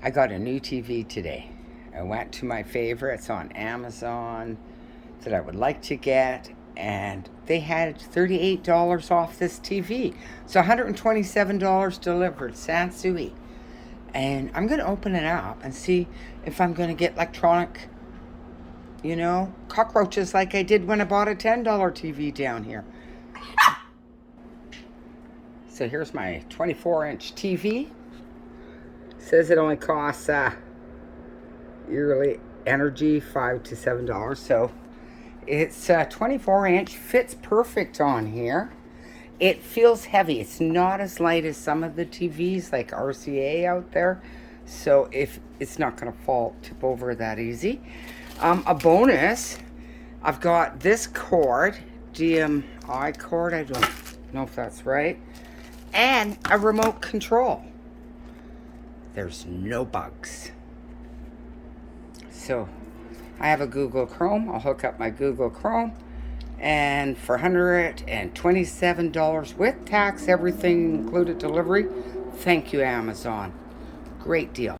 I got a new TV today. I went to my favorites on Amazon that I would like to get, and they had $38 off this TV. So $127 delivered, Sansui. And I'm going to open it up and see if I'm going to get electronic, cockroaches like I did when I bought a $10 TV down here. So here's my 24-inch TV. Says it only costs yearly energy $5 to $7. So it's 24-inch, fits perfect on here. It feels heavy. It's not as light as some of the TVs like RCA out there. So if it's not going to tip over that easy. A bonus, I've got this cord, DMI cord, I don't know if that's right, and a remote control. There's no bugs. So I have a Google Chrome. I'll hook up my Google Chrome. And for $127 with tax, everything included delivery, thank you, Amazon. Great deal.